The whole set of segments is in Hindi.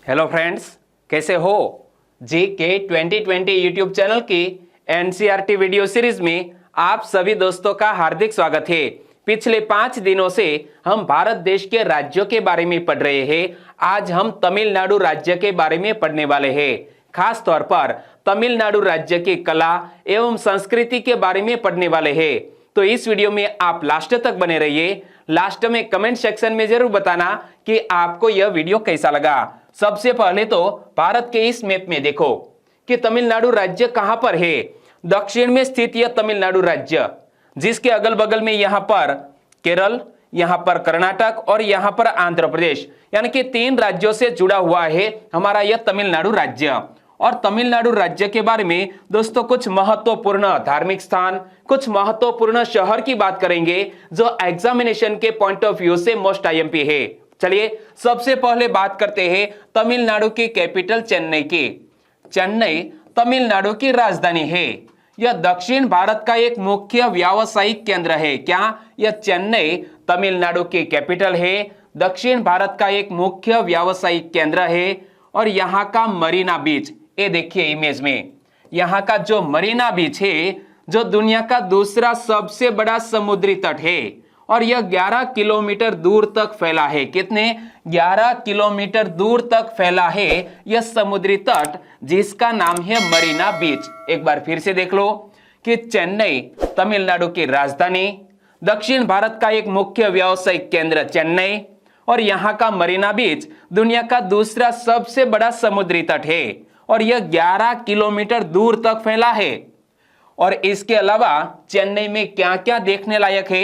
हेलो फ्रेंड्स, कैसे हो? जी के 2020 यूट्यूब चैनल की एनसीईआरटी वीडियो सीरीज में आप सभी दोस्तों का हार्दिक स्वागत है। पिछले 5 दिनों से हम भारत देश के राज्यों के बारे में पढ़ रहे हैं। आज हम तमिलनाडु राज्य के बारे में पढ़ने वाले हैं। खास तौर पर तमिलनाडु राज्य की कला एवं संस्कृति के बारे में पढ़ने वाले हैं। तो इस वीडियो में आप लास्ट तक बने रहिए। लास्ट में कमेंट सेक्शन में जरूर बताना कि आपको यह वीडियो कैसा लगा। सबसे पहले तो भारत के इस मैप में देखो कि तमिलनाडु राज्य कहां पर है। दक्षिण में स्थित यह तमिलनाडु राज्य, जिसके अगल बगल में यहां पर केरल, यहां पर कर्नाटक और यहां पर आंध्र प्रदेश, यानी कि 3 राज्यों से जुड़ा हुआ है हमारा यह तमिलनाडु राज्य। और तमिलनाडु राज्य के बारे में दोस्तों कुछ महत्वपूर्ण धार्मिक स्थान, कुछ महत्वपूर्ण शहर की बात करेंगे जो एग्जामिनेशन के पॉइंट ऑफ व्यू से मोस्ट आईएमपी है। चलिए सबसे पहले बात करते हैं तमिलनाडु की कैपिटल चेन्नई की। चेन्नई तमिलनाडु की राजधानी है। यह दक्षिण भारत का एक मुख्य व्यावसायिक केंद्र है। क्या यह चेन्नई तमिलनाडु की कैपिटल है, दक्षिण भारत का एक मुख्य व्यावसायिक केंद्र है। और यहाँ का मरीना बीच, ये देखिए इमेज में, यहाँ का जो मरीना बीच है जो दुनिया का दूसरा सबसे बड़ा समुद्री तट है और यह 11 किलोमीटर दूर तक फैला है। कितने? 11 किलोमीटर दूर तक फैला है यह समुद्री तट, जिसका नाम है मरीना बीच। एक बार फिर से देख लो कि चेन्नई तमिलनाडु की राजधानी, दक्षिण भारत का एक मुख्य व्यावसायिक केंद्र चेन्नई और यहाँ का मरीना बीच दुनिया का दूसरा सबसे बड़ा समुद्री तट है और यह 11 किलोमीटर दूर तक फैला है। और इसके अलावा चेन्नई में क्या क्या देखने लायक है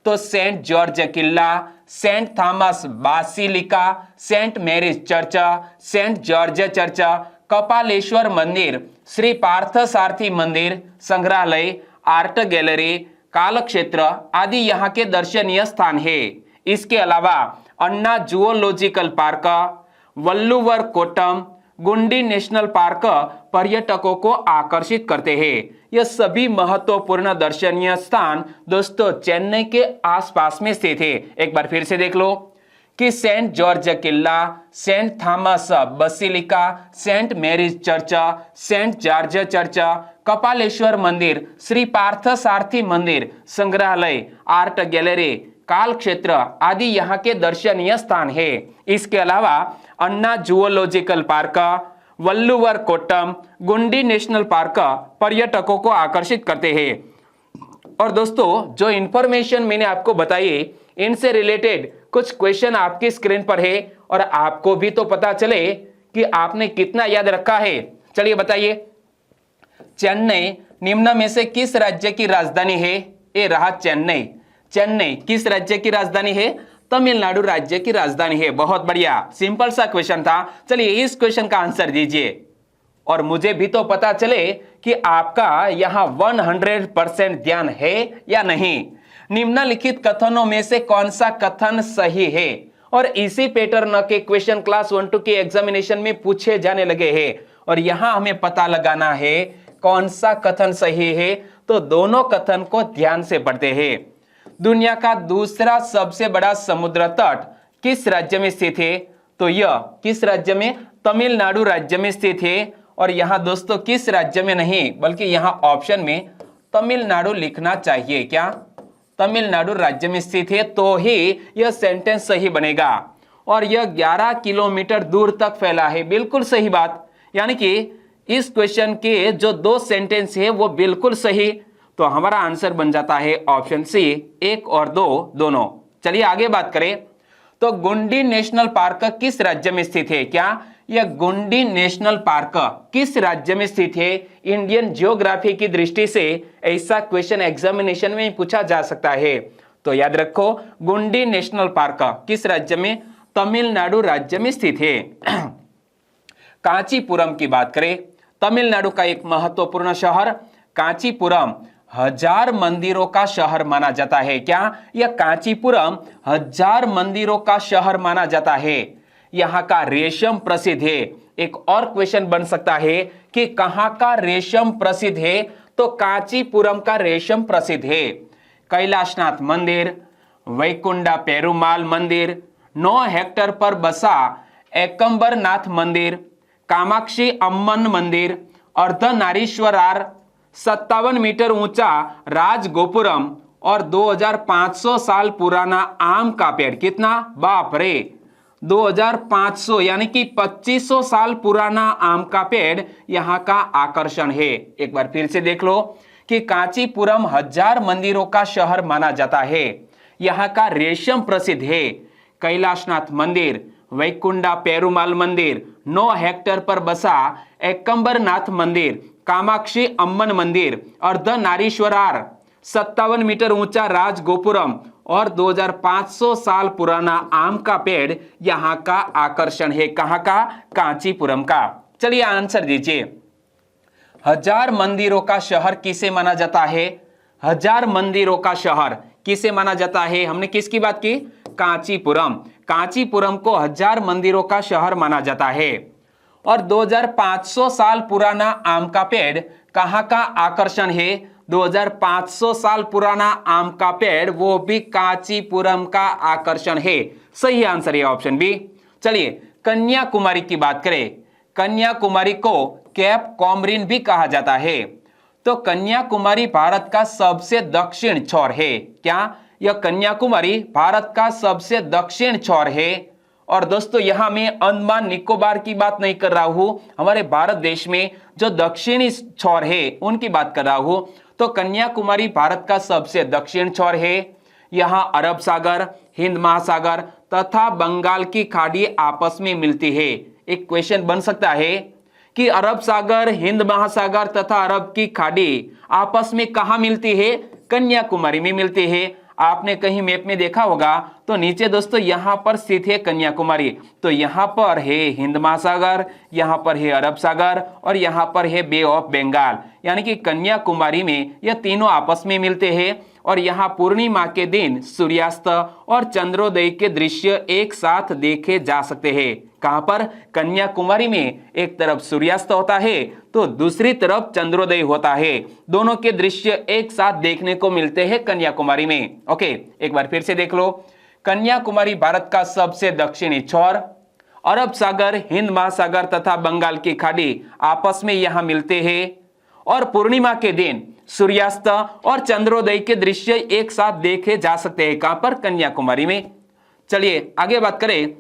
तो सेंट जॉर्ज किला, Saint Thomas basilica, Saint Mary's church, Saint George church, Kapaleeshwar मंदिर, श्री पार्थ सारथी मंदिर, संग्रहालय, आर्ट गैलरी, काल क्षेत्र आदि यहाँ के दर्शनीय स्थान है। इसके अलावा अन्ना जूलॉजिकल पार्क, वल्लुवर कोट्टम, गुंडी नेशनल पार्क पर्यटकों को आकर्षित करते हैं। यह सभी महत्वपूर्ण दर्शनीय स्थान दोस्तों चेन्नई के आसपास में स्थित है। एक बार फिर से देख लो कि सेंट जॉर्ज किला, Saint Thomas basilica, Saint Mary's church, Saint George church, Kapaleeshwar मंदिर, श्री पार्थ सारथी मंदिर, संग्रहालय, आर्ट गैलरी, काल क्षेत्र आदि यहाँ के दर्शनीय स्थान है। इसके अलावा अन्ना जूलॉजिकल पार्क, वल्लुवर कोट्टम, गुंडी नेशनल पार्क पर्यटकों को आकर्षित करते हैं। और दोस्तों जो इंफॉर्मेशन मैंने आपको बताई, इनसे रिलेटेड कुछ क्वेश्चन आपकी स्क्रीन पर है और आपको भी तो पता चले कि आपने कितना याद रखा है। चलिए बताइए, चेन्नई निम्न में से किस राज्य की राजधानी है? ये रहा चेन्नई। चेन्नई किस राज्य की राजधानी है? तमिलनाडु राज्य की राजधानी है। बहुत बढ़िया, सिंपल सा क्वेश्चन था। चलिए इस क्वेश्चन का आंसर दीजिए और मुझे भी तो पता चले कि आपका यहाँ 100% ध्यान है या नहीं। निम्नलिखित कथनों में से कौन सा कथन सही है? और इसी पैटर्न के क्वेश्चन क्लास 1-2 के एग्जामिनेशन में पूछे जाने लगे हैं और यहाँ हमें पता लगाना है कौन सा कथन सही है। तो दोनों कथन को ध्यान से पढ़ते हैं। दुनिया का दूसरा सबसे बड़ा समुद्र तट किस राज्य में स्थित है? तो यह किस राज्य में? तमिलनाडु राज्य में स्थित है। और यहां दोस्तों किस राज्य में नहीं, बल्कि यहां ऑप्शन में तमिलनाडु लिखना चाहिए। क्या? तमिलनाडु राज्य में स्थित है, तो ही यह सेंटेंस सही बनेगा। और यह 11 किलोमीटर दूर तक फैला है, बिल्कुल सही बात। यानी कि इस क्वेश्चन के जो 2 सेंटेंस है वो बिल्कुल सही। तो हमारा आंसर बन जाता है ऑप्शन सी, 1 और 2 दोनों। चलिए आगे बात करें तो गुंडी नेशनल पार्क किस राज्य में स्थित है? क्या यह गुंडी नेशनल पार्क किस राज्य में स्थित है? इंडियन जियोग्राफी की दृष्टि से ऐसा क्वेश्चन एग्जामिनेशन में पूछा जा सकता है। तो याद रखो, गुंडी नेशनल पार्क किस राज्य में? तमिलनाडु राज्य में स्थित है। कांचीपुरम की बात करें, तमिलनाडु का एक महत्वपूर्ण शहर कांचीपुरम 1000 मंदिरों का शहर माना जाता है। क्या? यह कांचीपुरम 1000 मंदिरों का शहर माना जाता है। यहाँ का रेशम प्रसिद्ध है। एक और क्वेश्चन बन सकता है कि कहाँ का रेशम प्रसिद्ध है? तो कांचीपुरम का रेशम प्रसिद्ध है। कैलाशनाथ मंदिर, वैकुंडा पेरुमाल मंदिर, 9 हेक्टेयर पर बसा एकंबरनाथ मंदिर, कामाक्षी अम्मन मंदिर, अर्धनारीश्वरार, 57 मीटर ऊंचा राजगोपुरम और 2500 साल पुराना आम का पेड़। कितना? बाप रे, 2500 यानी कि 2500 साल पुराना आम का पेड़ यहाँ का आकर्षण है। एक बार फिर से देख लो कि कांचीपुरम 1000 मंदिरों का शहर माना जाता है। यहाँ का रेशम प्रसिद्ध है। कैलाशनाथ मंदिर, वैकुंडा पेरुमाल मंदिर, 9 हेक्टेयर पर बसा एकंबरनाथ मंदिर, कामाक्षी अम्मन मंदिर, अर्धनारीश्वरार, 57 मीटर ऊंचा राजगोपुरम और 2500 साल पुराना आम का पेड़ यहाँ का आकर्षण है। कहाँ का? कांचीपुरम का। चलिए आंसर दीजिए। 1000 मंदिरों का शहर किसे माना जाता है? 1000 मंदिरों का शहर किसे माना जाता है? हमने किसकी बात की? कांचीपुरम। कांचीपुरम को 1000 मंदिरों का शहर माना जाता है। और 2500 साल पुराना आम का पेड़ कहाँ का आकर्षण है? 2500 साल पुराना आम का पेड़ वो भी कांचीपुरम का आकर्षण है। सही आंसर है ऑप्शन बी। चलिए कन्याकुमारी की बात करें। कन्याकुमारी को कैप कॉमरिन भी कहा जाता है। तो कन्याकुमारी भारत का सबसे दक्षिण छोर है। क्या? यह कन्याकुमारी भारत का सबसे दक्षिण छोर है। और दोस्तों यहां मैं अंडमान निकोबार की बात नहीं कर रहा हूं, हमारे भारत देश में जो दक्षिणी छोर है उनकी बात कर रहा हूं। तो कन्याकुमारी भारत का सबसे दक्षिण छोर है। यहां अरब सागर, हिंद महासागर तथा बंगाल की खाड़ी आपस में मिलती है। एक क्वेश्चन बन सकता है कि अरब सागर, हिंद महासागर तथा अरब की खाड़ी आपस में कहां मिलती है? कन्याकुमारी में मिलती है। आपने कहीं मैप में देखा होगा तो नीचे दोस्तों यहां पर स्थित है कन्याकुमारी। तो यहां पर है हिंद महासागर, यहां पर है अरब सागर और यहां पर है बे ऑफ बंगाल, यानी कि कन्याकुमारी में यह तीनों आपस में मिलते हैं। और यहाँ पूर्णिमा के दिन सूर्यास्त और चंद्रोदय के दृश्य एक साथ देखे जा सकते हैं। कहां पर? कन्याकुमारी में एक तरफ सूर्यास्त होता है तो दूसरी तरफ चंद्रोदय होता है। दोनों के दृश्य एक साथ देखने को मिलते हैं कन्याकुमारी में। ओके, एक बार फिर से देख लो। कन्याकुमारी भारत का सबसे दक्षिणी छोर, अरब सागर, हिंद महासागर तथा बंगाल की खाड़ी आपस में यहां मिलते हैं। और पूर्णिमा के दिन सूर्यास्त और चंद्रोदय के दृश्य एक साथ देखे जा सकते हैं। कहां पर? कन्याकुमारी में। चलिए आगे बात करें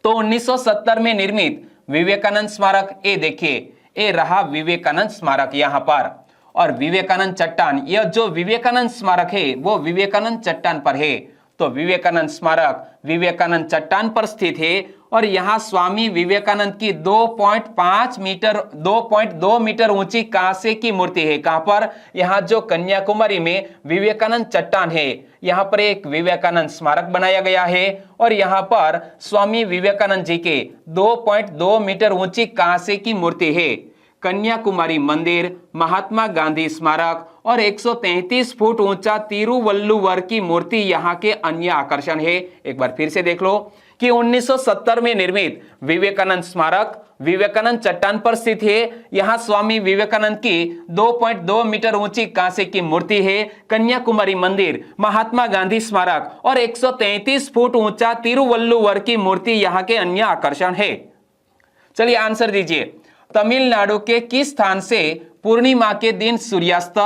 तो 1970 में निर्मित विवेकानंद स्मारक, ये देखिए ये रहा विवेकानंद स्मारक यहां पर। और विवेकानंद चट्टान, यह जो विवेकानंद स्मारक है वो विवेकानंद चट्टान पर है। तो विवेकानंद स्मारक विवेकानंद चट्टान पर स्थित है। और यहाँ स्वामी विवेकानंद की 2.2 मीटर ऊंची कांसे की मूर्ति है। कहां पर? यहाँ जो कन्याकुमारी में विवेकानंद चट्टान है यहाँ पर एक विवेकानंद स्मारक बनाया गया है। और यहाँ पर स्वामी विवेकानंद जी के 2.2 मीटर ऊंची कांसे की मूर्ति है। कन्याकुमारी मंदिर, महात्मा गांधी स्मारक और 133 फुट ऊंचा तिरुवल्लुवर की मूर्ति यहाँ के अन्य आकर्षण है। एक बार फिर से देख लो कि 1970 में निर्मित विवेकानंद स्मारक विवेकानंद चट्टान पर स्थित है। यहाँ स्वामी विवेकानंद की 2.2 मीटर ऊंची कांसे की मूर्ति है। कन्याकुमारी मंदिर, महात्मा गांधी स्मारक और 133 फुट ऊंचा तिरुवल्लुवर की मूर्ति यहाँ के अन्य आकर्षण है। चलिए आंसर दीजिए। तमिलनाडु के किस स्थान से पूर्णिमा के दिन सूर्यास्त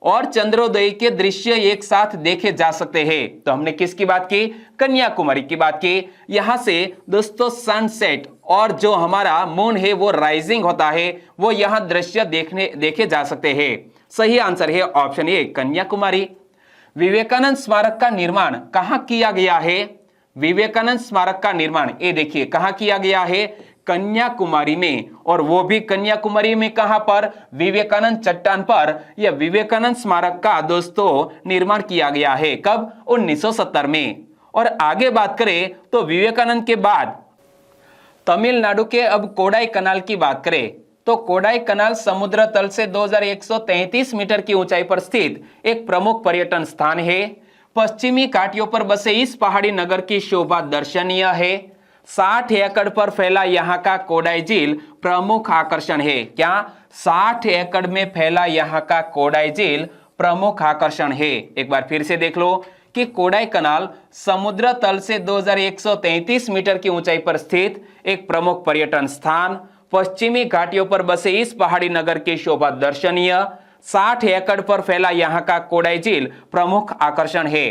और चंद्रोदय के दृश्य एक साथ देखे जा सकते हैं? तो हमने किसकी बात की? कन्याकुमारी की बात की। यहां से दोस्तों सनसेट और जो हमारा मून है वो राइजिंग होता है, वो यहां दृश्य देखे जा सकते हैं। सही आंसर है ऑप्शन ए, कन्याकुमारी। विवेकानंद स्मारक का निर्माण कहां किया गया है? विवेकानंद स्मारक का निर्माण ये देखिए कहां किया गया है? कन्याकुमारी में। और वो भी कन्याकुमारी में कहां पर? विवेकानंद चट्टान पर यह विवेकानंद स्मारक का दोस्तों निर्माण किया गया है। कब? 1970 में। और आगे बात करें तो विवेकानंद के बाद तमिलनाडु के अब कोडाई कनाल की बात करें तो कोडाई कनाल समुद्र तल से 2133 मीटर की ऊंचाई पर स्थित एक प्रमुख पर्यटन स्थान है। पश्चिमी घाटियों पर बसे इस पहाड़ी नगर की शोभा दर्शनीय है। 60 एकड़ पर फैला यहाँ का कोडाई झील प्रमुख आकर्षण है। क्या? 60 एकड़ में फैला यहाँ का कोडाई झील प्रमुख आकर्षण है। एक बार फिर से देख लो कि कोडाई कनाल समुद्र तल से 2133 मीटर की ऊंचाई पर स्थित एक प्रमुख पर्यटन स्थान, पश्चिमी घाटियों पर बसे इस पहाड़ी नगर की शोभा दर्शनीय, 60 एकड़ पर फैला यहाँ का कोडाई झील प्रमुख आकर्षण है।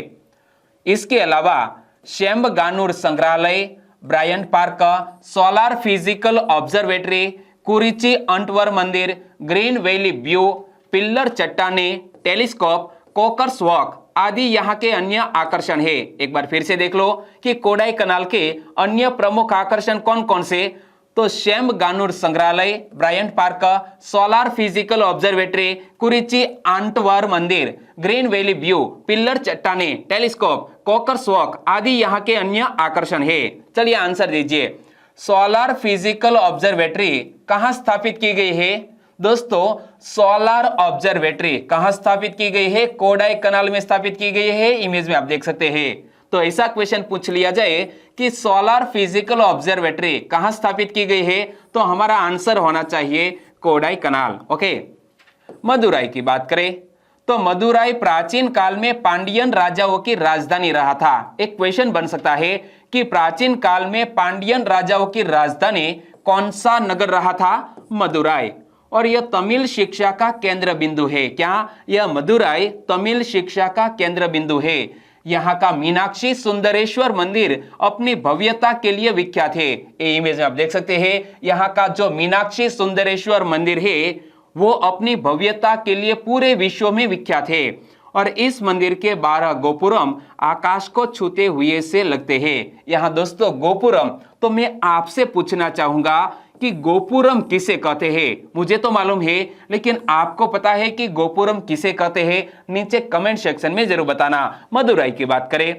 इसके अलावा शेम्बगानुर संग्रहालय, Bryant Park, Solar Physical Observatory, Kurinji Andavar मंदिर, ग्रीन वैली व्यू, पिल्लर चट्टाने, टेलीस्कोप, कोकर्स वॉक आदि यहाँ के अन्य आकर्षण है। एक बार फिर से देख लो कि कोडाई कनाल के अन्य प्रमुख आकर्षण कौन कौन से, तो शेम्बगानुर संग्रहालय, Bryant Park, Solar Physical Observatory, Kurinji Andavar मंदिर, ग्रीन वैली व्यू, पिल्लर चट्टाने, टेलीस्कोप, कोकर्स वॉक आदि यहाँ के अन्य आकर्षण है। चलिए आंसर दीजिए। सोलार फिजिकल ऑब्जर्वेटरी कहां स्थापित की गई है? दोस्तों सोलार ऑब्जर्वेटरी कहां स्थापित की गई है? कोडाई कनाल में स्थापित की गई है। इमेज में आप देख सकते हैं। तो ऐसा क्वेश्चन पूछ लिया जाए कि सोलार फिजिकल ऑब्जर्वेटरी कहां स्थापित की गई है, तो हमारा आंसर होना चाहिए कोडाई कनाल। ओके, मदुराई की बात करें तो मदुराई प्राचीन काल में पांडियन राजाओं की राजधानी रहा था। एक क्वेश्चन बन सकता है कि प्राचीन काल में पांडियन राजाओं की राजधानी कौन सा नगर रहा था? मदुराई। और यह तमिल शिक्षा का केंद्र बिंदु है। क्या यह मदुराई तमिल शिक्षा का केंद्र बिंदु है? यहाँ का मीनाक्षी सुंदरेश्वर मंदिर अपनी भव्यता के लिए विख्यात है। ये इमेज में आप देख सकते हैं। यहाँ का जो मीनाक्षी सुंदरेश्वर मंदिर है वो अपनी भव्यता के लिए पूरे विश्व में विख्यात है। और इस मंदिर के 12 गोपुरम आकाश को छूते हुए से लगते हैं। यहाँ दोस्तों गोपुरम, तो मैं आपसे पूछना चाहूंगा कि गोपुरम किसे कहते हैं? मुझे तो मालूम है, लेकिन आपको पता है कि गोपुरम किसे कहते हैं? नीचे कमेंट सेक्शन में जरूर बताना। मदुराई की बात करें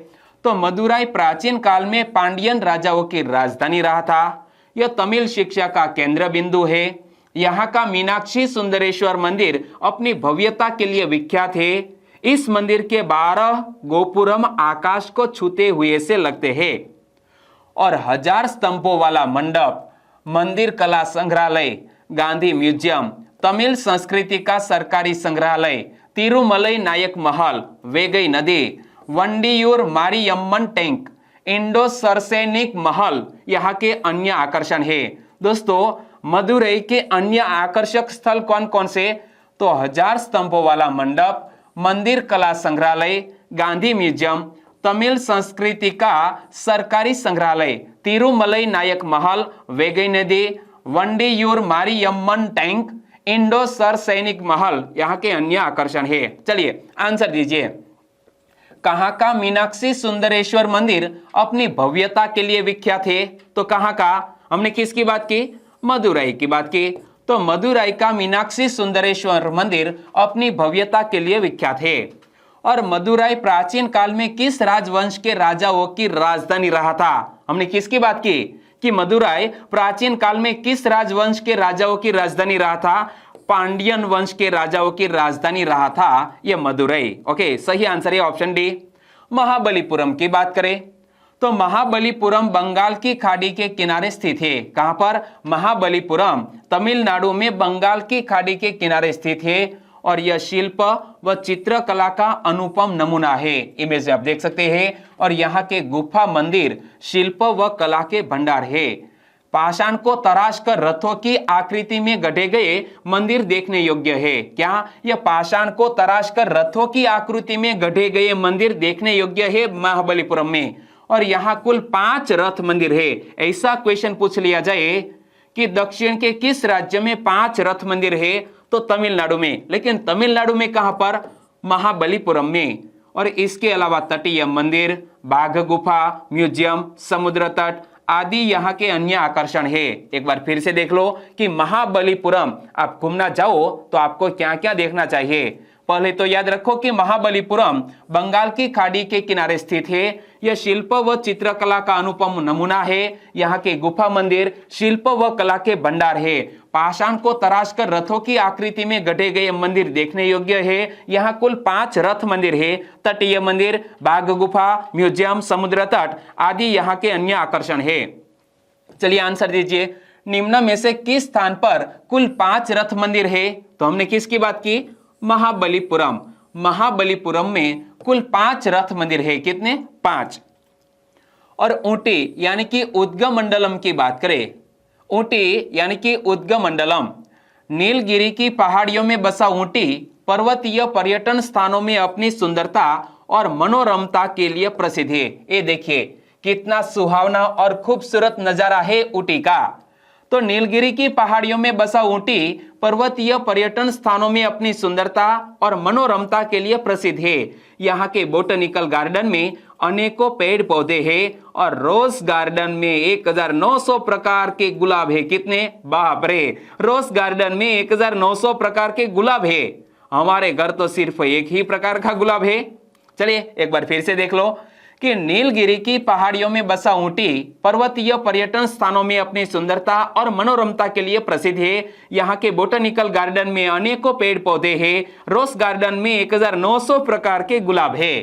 तो मदुराई प्राचीन काल में पांडियन राजाओं की राजधानी रहा था। यह तमिल शिक्षा का केंद्र बिंदु है। यहाँ का मीनाक्षी सुंदरेश्वर मंदिर अपनी भव्यता के लिए विख्यात है। इस मंदिर के 12 गोपुरम आकाश को छूते हुए से लगते हैं। और 1000 स्तंभों वाला मंडप, मंदिर कला संग्रहालय, गांधी म्यूजियम, तमिल संस्कृति का सरकारी संग्रहालय, तिरुमलई नायक महल, वेगई नदी, वंडियूर मारियम्मन टैंक, इंडो सरसैनिक महल यहाँ के अन्य आकर्षण है। दोस्तों मदुरई के अन्य आकर्षक स्थल कौन कौन से? तो 1000 स्तंभों वाला मंडप, मंदिर कला संग्रहालय, गांधी म्यूजियम, तमिल संस्कृति का सरकारी संग्रहालय, तिरुमलई नायक महल, वेगई नदी, वंडियूर मारियम्मन टैंक, इंडो सर सैनिक महल यहाँ के अन्य आकर्षण है। चलिए आंसर दीजिए। कहाँ का मीनाक्षी सुंदरेश्वर मंदिर अपनी भव्यता के लिए विख्यात है? तो कहाँ का? हमने किसकी बात की? मदुराई की बात की। तो मदुराई का मीनाक्षी सुंदरेश्वर मंदिर अपनी भव्यता के लिए विख्यात है। और मदुराई प्राचीन काल में किस राजवंश के राजाओं की राजधानी रहा था? हमने किसकी बात की कि मदुराई प्राचीन काल में किस राजवंश के राजाओं की राजधानी रहा था? पांडियन वंश के राजाओं की राजधानी रहा था यह मदुराई। ओके, सही आंसर है ऑप्शन डी। महाबलीपुरम की बात करें तो महाबलीपुरम बंगाल की खाड़ी के किनारे स्थित है। कहां पर? महाबलीपुरम तमिलनाडु में बंगाल की खाड़ी के किनारे स्थित है। और यह शिल्प व चित्रकला का अनुपम नमूना है। इमेज आप देख सकते हैं। और यहाँ के गुफा मंदिर शिल्प व कला के भंडार है। पाषाण को तराश कर रथों की आकृति में गढ़े गए मंदिर देखने योग्य है। क्या यह पाषाण को तराश कर रथों की आकृति में गढ़े गए मंदिर देखने योग्य है महाबलीपुरम में? और यहाँ कुल 5 रथ मंदिर है। ऐसा क्वेश्चन पूछ लिया जाए कि दक्षिण के किस राज्य में 5 रथ मंदिर है? तो तमिलनाडु में। लेकिन तमिलनाडु में कहां पर? महाबलीपुरम में। और इसके अलावा तटीय मंदिर, बाघ गुफा, म्यूजियम, समुद्र तट आदि यहाँ के अन्य आकर्षण है। एक बार फिर से देख लो कि महाबलीपुरम आप घूमना जाओ तो आपको क्या क्या देखना चाहिए। पहले तो याद रखो कि महाबलीपुरम बंगाल की खाड़ी के किनारे स्थित है। यह शिल्प व चित्रकला का अनुपम नमूना है। यहाँ के गुफा मंदिर शिल्प व कला के भंडार है। पाषाण को तराश कर रथों की आकृति में गढ़े गए मंदिर देखने योग्य है। यहाँ कुल 5 रथ मंदिर है। तटीय मंदिर, बाघ गुफा, म्यूजियम, समुद्र तट आदि यहाँ के अन्य आकर्षण है। चलिए आंसर दीजिए। निम्न में से किस स्थान पर कुल 5 रथ मंदिर है? तो हमने किसकी बात की? महाबलीपुरम। महाबलीपुरम में कुल 5 रथ मंदिर है। कितने? 5। और ऊटी यानी कि उद्गमंडलम की बात करें, ऊटी यानी कि उद्गमंडलम नीलगिरी की पहाड़ियों में बसा ऊटी पर्वतीय पर्यटन स्थानों में अपनी सुंदरता और मनोरमता के लिए प्रसिद्ध है। ये देखिए कितना सुहावना और खूबसूरत नजारा है ऊटी का। तो नीलगिरी की पहाड़ियों में बसा ऊटी पर्वतीय पर्यटन स्थानों में अपनी सुंदरता और मनोरमता के लिए प्रसिद्ध है। यहाँ के बोटनिकल गार्डन में अनेकों पेड़ पौधे हैं और रोज गार्डन में 1900 प्रकार के गुलाब है। कितने? बाप रे, रोज गार्डन में 1900 प्रकार के गुलाब है। हमारे घर तो सिर्फ एक ही प्रकार का गुलाब है। चलिए एक बार फिर से देख लो कि नीलगिरी की पहाड़ियों में बसा ऊटी पर्वतीय पर्यटन स्थानों में अपनी सुंदरता और मनोरमता के लिए प्रसिद्ध है। यहाँ के बोटनिकल गार्डन में अनेकों पेड़ पौधे हैं। रोज गार्डन में 1900 प्रकार के गुलाब है।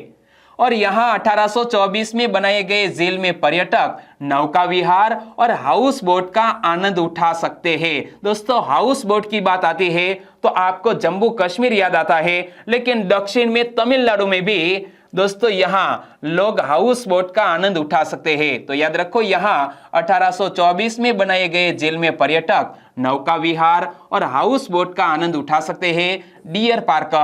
और यहाँ 1824 में बनाए गए झील में पर्यटक नौका विहार और हाउस बोट का आनंद उठा सकते हैं। दोस्तों हाउस बोट की बात आती है तो आपको जम्मू कश्मीर याद आता है, लेकिन दक्षिण में तमिलनाडु में भी दोस्तों यहाँ लोग हाउस बोट का आनंद उठा सकते हैं। तो याद रखो यहाँ 1824 में बनाए गए झील में पर्यटक नौका विहार और हाउस बोट का आनंद उठा सकते हैं। डियर पार्क,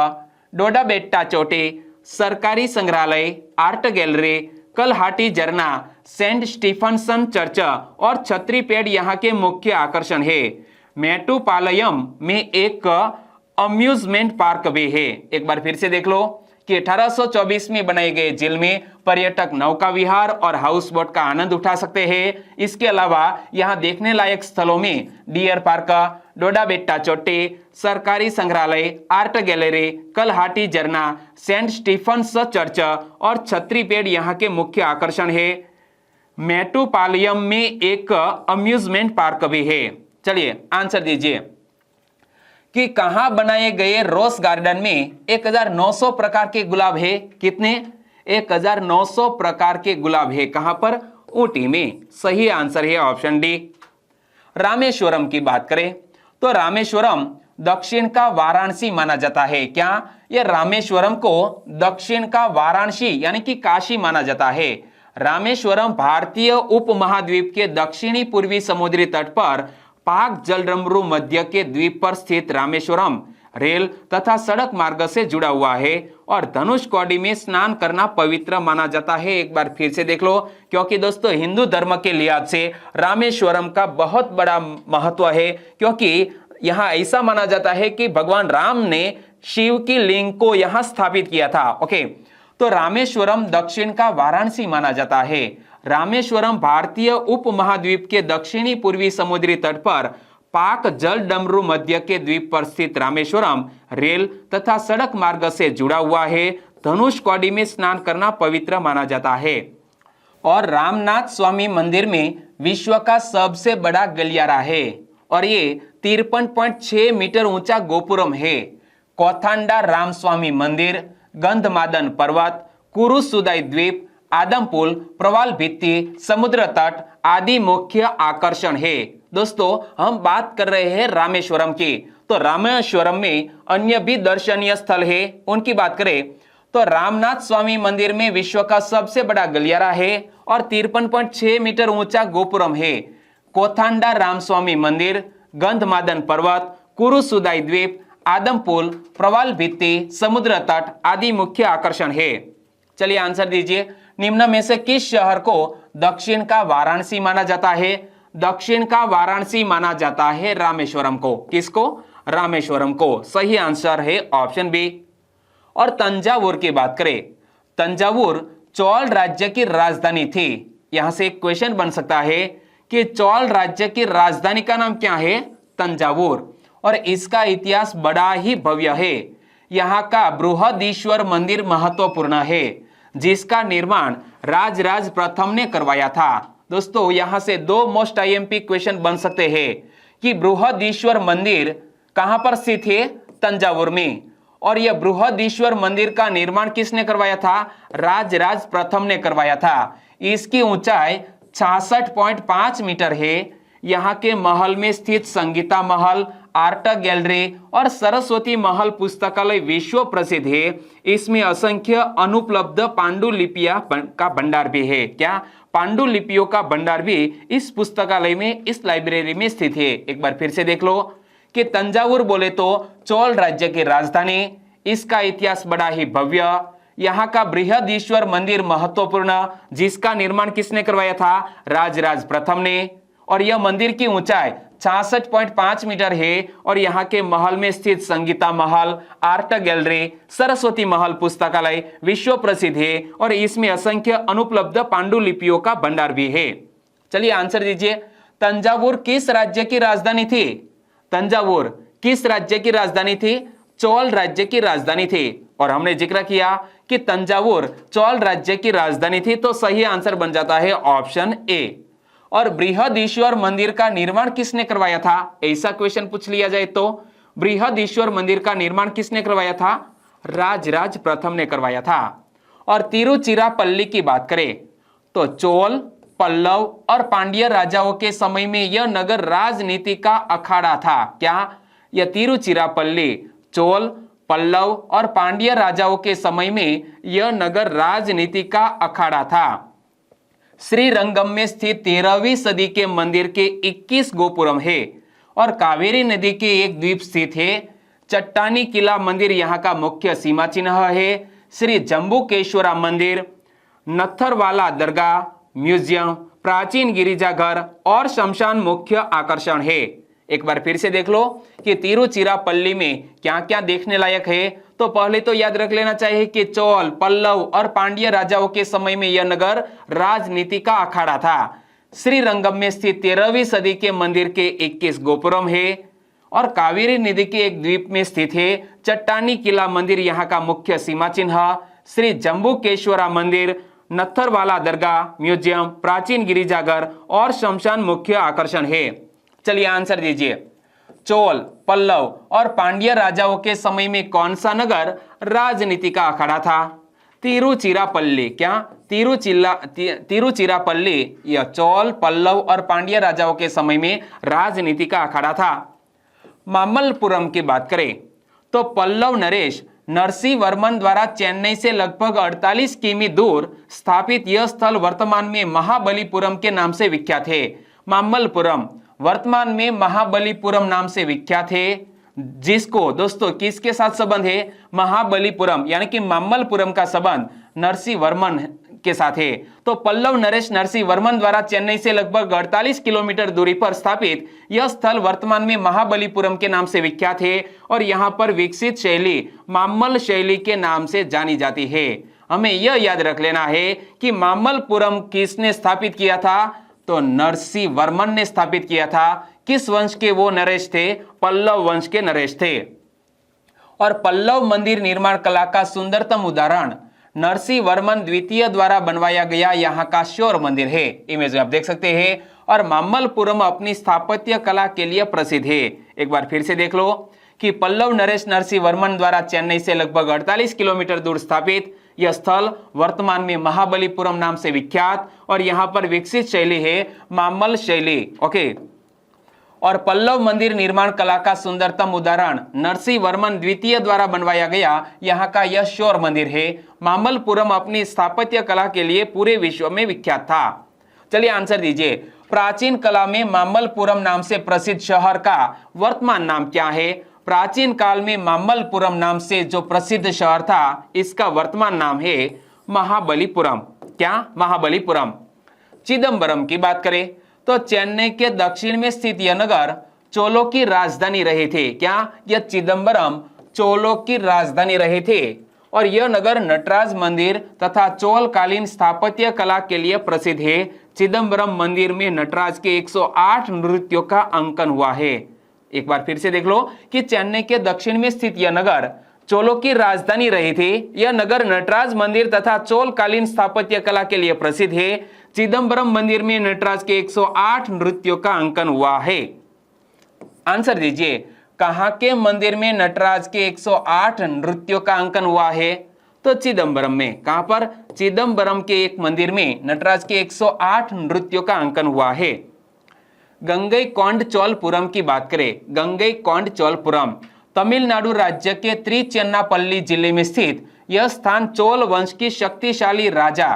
डोडा बेट्टा चोटी, सरकारी संग्रहालय, आर्ट गैलरी, कलहाटी झरना, सेंट स्टीफनसन चर्च और छतरी पेड़ यहाँ के मुख्य आकर्षण है। मेट्टुपालयम में एक अम्यूजमेंट पार्क भी है। एक बार फिर से देख लो कि 1824 में बनाए गए झील में पर्यटक नौका विहार और हाउस बोट का आनंद उठा सकते हैं। इसके अलावा यहाँ देखने लायक स्थलों में डियर पार्क, डोडा बेट्टा चोटी, सरकारी संग्रहालय, आर्ट गैलरी, कलहाटी झरना, सेंट स्टीफन्स चर्च और छतरी पेड़ यहाँ के मुख्य आकर्षण है। मेट्टुपालयम में एक अम्यूजमेंट पार्क भी है। चलिए आंसर दीजिए कि कहां बनाए गए रोज गार्डन में 1900 प्रकार के गुलाब है। कितने? 1900 प्रकार के गुलाब है। कहां पर? ऊटी में। सही आंसर है ऑप्शन डी। रामेश्वरम की बात करें तो रामेश्वरम दक्षिण का वाराणसी माना जाता है। क्या? यह रामेश्वरम को दक्षिण का वाराणसी यानी कि काशी माना जाता है। रामेश्वरम भारतीय उपमहाद्वीप के दक्षिणी पूर्वी समुद्री तट पर पाक जलडमरू मध्य के द्वीप पर स्थित रामेश्वरम रेल तथा सड़क मार्ग से जुड़ा हुआ है और धनुषकोडी में स्नान करना पवित्र माना जाता है। एक बार फिर से देख लो, क्योंकि दोस्तों हिंदू धर्म के लिहाज से रामेश्वरम का बहुत बड़ा महत्व है, क्योंकि यहाँ ऐसा माना जाता है कि भगवान राम ने शिव की लिंग को यहाँ स्थापित किया था। ओके, तो रामेश्वरम दक्षिण का वाराणसी माना जाता है। रामेश्वरम भारतीय उपमहाद्वीप के दक्षिणी पूर्वी समुद्री तट पर पाक जल डमरू मध्य के द्वीप पर स्थित रामेश्वरम रेल तथा सड़क मार्ग से जुड़ा हुआ है। धनुषकोडी में स्नान करना पवित्र माना जाता है। और रामनाथ स्वामी मंदिर में विश्व का सबसे बड़ा गलियारा है और ये 53.6 मीटर ऊंचा गोपुरम है। कोथांडा रामस्वामी मंदिर, गंधमादन पर्वत, कुरुसुदाई द्वीप, आदमपुल, प्रवाल भित्ति, समुद्र तट आदि मुख्य आकर्षण है। दोस्तों हम बात कर रहे हैं रामेश्वरम की, तो रामेश्वरम में अन्य भी दर्शनीय स्थल है। उनकी बात करें तो रामनाथ स्वामी मंदिर में विश्व का सबसे बड़ा गलियारा है और 53.6 मीटर ऊंचा गोपुरम है। कोथांडा रामस्वामी मंदिर, गंधमादन पर्वत, कुरुसुदाई द्वीप, आदमपुल, प्रवाल भित्ति, समुद्र तट आदि मुख्य आकर्षण है। चलिए आंसर दीजिए, निम्न में से किस शहर को दक्षिण का वाराणसी माना जाता है? दक्षिण का वाराणसी माना जाता है रामेश्वरम को। किसको? रामेश्वरम को। सही आंसर है ऑप्शन बी। और तंजावुर की बात करें, तंजावुर चोल राज्य की राजधानी थी। यहां से एक क्वेश्चन बन सकता है कि चोल राज्य की राजधानी का नाम क्या है? तंजावुर। और इसका इतिहास बड़ा ही भव्य है। यहाँ का बृहदीश्वर मंदिर महत्वपूर्ण है, जिसका निर्माण राजराज प्रथम ने करवाया था। दोस्तों यहाँ से दो मोस्ट आईएमपी क्वेश्चन बन सकते हैं कि बृहदीश्वर मंदिर कहां पर स्थित है? तंजावुर में। और यह बृहदीश्वर मंदिर का निर्माण किसने करवाया था? राजराज प्रथम ने करवाया था। इसकी ऊंचाई 66.5 मीटर है। यहाँ के महल में स्थित संगीता महल, आर्ट गैलरी और सरस्वती महल पुस्तकालय विश्व प्रसिद्ध है। इसमें असंख्य अनुपलब्ध पांडुलिपियां का भंडार भी है। क्या? पांडुलिपियों का भंडार भी इस पुस्तकालय में, इस लाइब्रेरी में स्थित है। एक बार फिर से देख लो कि तंजावुर बोले तो चोल राज्य की राजधानी, इसका इतिहास बड़ा ही भव्य। यहाँ का बृहदीश्वर मंदिर महत्वपूर्ण, जिसका निर्माण किसने करवाया था? राजराज प्रथम ने। और यह मंदिर की ऊंचाई 66.5 मीटर है। और यहाँ के महल में स्थित संगीता महल, आर्ट गैलरी, सरस्वती महल पुस्तकालय विश्व प्रसिद्ध है और इसमें असंख्य अनुपलब्ध पांडुलिपियों का भंडार भी है। चलिए आंसर दीजिए, तंजावुर किस राज्य की राजधानी थी? तंजावुर किस राज्य की राजधानी थी? चोल राज्य की राजधानी थी। और हमने जिक्र किया कि तंजावुर चोल राज्य की राजधानी थी, तो सही आंसर बन जाता है ऑप्शन ए। और बृहदीश्वर मंदिर का निर्माण किसने करवाया था? ऐसा क्वेश्चन पूछ लिया जाए तो बृहदीश्वर मंदिर का निर्माण किसने करवाया था? राजराज प्रथम ने करवाया था। और तिरुचिरापल्ली की बात करें तो चोल, पल्लव और पांड्य राजाओं के समय में यह नगर राजनीति का अखाड़ा था। क्या? यह तिरुचिरापल्ली चोल, पल्लव और पांड्य राजाओं के समय में यह नगर राजनीति का अखाड़ा था। श्रीरंगम में स्थित 13वीं सदी के मंदिर के 21 गोपुरम है और कावेरी नदी के एक द्वीप स्थित है। चट्टानी किला मंदिर यहाँ का मुख्य सीमा चिन्ह है। श्री जम्बुकेश्वरा मंदिर, नत्थरवाला दरगाह, म्यूजियम, प्राचीन गिरिजाघर और शमशान मुख्य आकर्षण है। एक बार फिर से देख लो कि तिरुचिरापल्ली में क्या क्या देखने लायक है। तो पहले तो याद रख लेना चाहिए कि चोल, पल्लव और पांड्य राजाओं के समय में यह नगर राजनीति का अखाड़ा था। श्रीरंगम में स्थित 13वीं सदी के मंदिर के 21 गोपुरम है और कावेरी नदी के एक द्वीप में स्थित है। चट्टानी किला मंदिर यहाँ का मुख्य सीमा चिन्ह, श्री जम्बुकेश्वरा मंदिर, नत्थरवाला दरगाह, म्यूजियम, प्राचीन गिरिजाघर और शमशान मुख्य आकर्षण है। चलिए आंसर दीजिए, चोल, पल्लव और पांड्य राजाओं के समय में कौन सा नगर राजनीति का अखाड़ा था? तिरुचिरापल्ली। क्या? तिरुचिरापल्ली यह चोल, पल्लव और पांड्य राजाओं के समय में राजनीति का अखाड़ा था। मामल्लपुरम की बात करें तो पल्लव नरेश नरसिंह वर्मन द्वारा चेन्नई से लगभग 48 किमी दूर स्थापित यह स्थल वर्तमान में महाबलीपुरम के नाम से विख्यात है। मामल्लपुरम वर्तमान में महाबलीपुरम नाम से विख्यात है, जिसको दोस्तों किसके साथ संबंध है? महाबलीपुरम यानी कि मामल्लपुरम का संबंध नरसिंह वर्मन के साथ है। तो पल्लव नरेश नरसिंह वर्मन द्वारा चेन्नई से लगभग 48 किलोमीटर दूरी पर स्थापित यह स्थल वर्तमान में महाबलीपुरम के नाम से विख्यात है और यहाँ पर विकसित शैली मामल्ल शैली के नाम से जानी जाती है। हमें यह याद रख लेना है कि मामल्लपुरम किसने स्थापित किया था? तो नरसिंह वर्मन ने स्थापित किया था। किस वंश के वो नरेश थे? पल्लव वंश के नरेश थे। और पल्लव मंदिर निर्माण कला का सुंदरतम उदाहरण नरसिंह वर्मन द्वितीय द्वारा बनवाया गया यहाँ का शोर मंदिर है। इमेज में आप देख सकते हैं। और मामल्लपुरम अपनी स्थापत्य कला के लिए प्रसिद्ध है। एक बार फिर से देख लो कि पल्लव नरेश नरसिंह वर्मन द्वारा चेन्नई से लगभग 48 किलोमीटर दूर स्थापित यह स्थल वर्तमान में महाबलीपुरम नाम से विख्यात और यहाँ पर विकसित शैली है मामल्ल शैली। ओके। और पल्लव मंदिर निर्माण कला का सुंदरतम उदाहरण नरसिंह वर्मन द्वितीय द्वारा बनवाया गया यहाँ का यह शोर मंदिर है। मामल्लपुरम अपनी स्थापत्य कला के लिए पूरे विश्व में विख्यात था। चलिए आंसर दीजिए, प्राचीन कला में मामल्लपुरम नाम से प्रसिद्ध शहर का वर्तमान नाम क्या है? प्राचीन काल में मामल्लपुरम नाम से जो प्रसिद्ध शहर था इसका वर्तमान नाम है महाबलीपुरम। क्या? महाबलीपुरम। चिदम्बरम की बात करें तो चेन्नई के दक्षिण में स्थित यह नगर चोलों की राजधानी रहे थे। क्या? यह चिदम्बरम चोलों की राजधानी रहे थे और यह नगर नटराज मंदिर तथा चोल कालीन स्थापत्य कला के लिए प्रसिद्ध है। चिदम्बरम मंदिर में नटराज के 108 नृत्यों का अंकन हुआ है। एक बार फिर से देख लो कि चेन्नई के दक्षिण में स्थित यह नगर चोलों की राजधानी रही थी। यह नगर नटराज मंदिर तथा चोल कालीन स्थापत्य कला के लिए प्रसिद्ध है। चिदम्बरम मंदिर में नटराज के 108 नृत्यों का अंकन हुआ है। आंसर दीजिए, कहां के मंदिर में नटराज के 108 नृत्यों का अंकन हुआ है? तो चिदम्बरम में। कहां पर? चिदम्बरम के एक मंदिर में नटराज के 108 नृत्यों का अंकन हुआ है। गंगईकोंडचोलपुरम की बात करें, गंगईकोंडचोलपुरम तमिलनाडु राज्य के त्रिचन्नापल्ली जिले में स्थित यह स्थान चोल वंश की शक्तिशाली राजा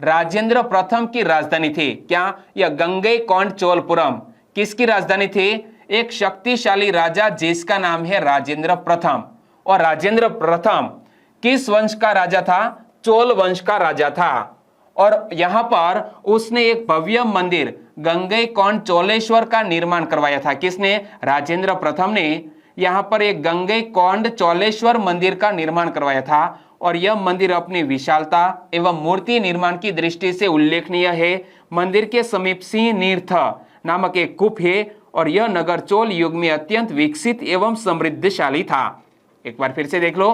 राजेंद्र प्रथम की राजधानी थी। क्या? यह गंगईकोंडचोलपुरम किसकी राजधानी थी? एक शक्तिशाली राजा जिसका नाम है राजेंद्र प्रथम। और राजेंद्र प्रथम किस वंश का राजा था? चोल वंश का राजा था। और यहां पर उसने एक भव्य मंदिर गंगईकोंडचोलेश्वर का निर्माण करवाया था। किसने? राजेंद्र प्रथम ने यहां पर एक गंगईकोंडचोलेश्वर मंदिर का निर्माण करवाया था। और यह मंदिर अपनी विशालता एवं मूर्ति निर्माण की दृष्टि से उल्लेखनीय है। मंदिर के समीप सिंह तीर्थ नामक एक कूप है और यह नगर चोल युग में अत्यंत विकसित एवं समृद्धशाली था। एक बार फिर से देख लो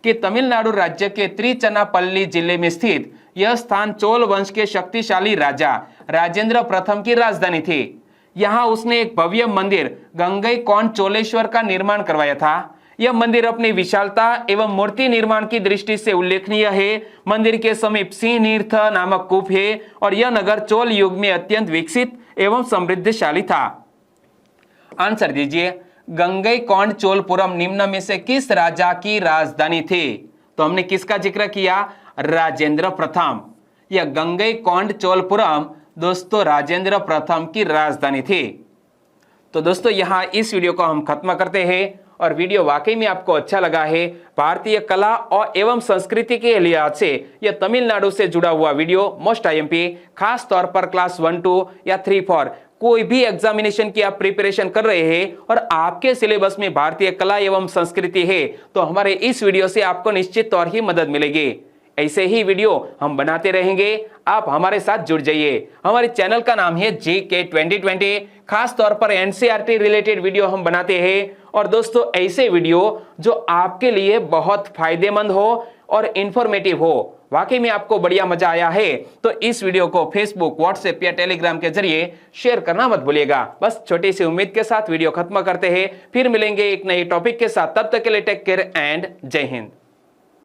कि तमिलनाडु राज्य के त्रिचन्नापल्ली जिले में स्थित यह स्थान चोल वंश के शक्तिशाली राजा राजेंद्र प्रथम की राजधानी थी। यहां उसने एक भव्य मंदिर गंगईकोंडचोलेश्वर का निर्माण करवाया था। यह मंदिर अपनी विशालता एवं मूर्ति निर्माण की दृष्टि से उल्लेखनीय है। मंदिर के समीप सिंह तीर्थ नामक कूप है और यह नगर चोल युग में अत्यंत विकसित एवं समृद्धशाली था। आंसर दीजिए, गंगईकोंडचोलपुरम निम्न में से किस राजा की राजधानी थी? तो हमने किसका जिक्र किया? राजेंद्र प्रथम। यह गंगईकोंडचोलपुरम दोस्तों राजेंद्र प्रथम की राजधानी थी। तो दोस्तों यहां इस वीडियो को हम खत्म करते हैं। और वीडियो वाकई में आपको अच्छा लगा है, भारतीय कला और एवं संस्कृति के लिहाज से यह तमिलनाडु से जुड़ा हुआ वीडियो मोस्ट आईएमपी, खास तौर पर क्लास 1, 2 या 3, 4 कोई भी एग्जामिनेशन की आप प्रिपरेशन कर रहे हैं और आपके सिलेबस में भारतीय कला एवं संस्कृति है, तो हमारे इस वीडियो से आपको निश्चित तौर ही मदद मिलेगी। ऐसे ही वीडियो हम बनाते रहेंगे, आप हमारे साथ जुड़ जाइए। हमारे चैनल का नाम है GK 2020। खास तौर पर एनसीईआरटी रिलेटेड वीडियो हम बनाते हैं। और दोस्तों ऐसे वीडियो जो आपके लिए बहुत फायदेमंद हो और इंफॉर्मेटिव हो, वाकई में आपको बढ़िया मजा आया है तो इस वीडियो को फेसबुक, व्हाट्सएप या टेलीग्राम के जरिए शेयर करना मत भूलिएगा। बस छोटी सी उम्मीद के साथ वीडियो खत्म करते हैं, फिर मिलेंगे एक नई टॉपिक के साथ। तब तक के लिए टेक केयर एंड जय हिंद।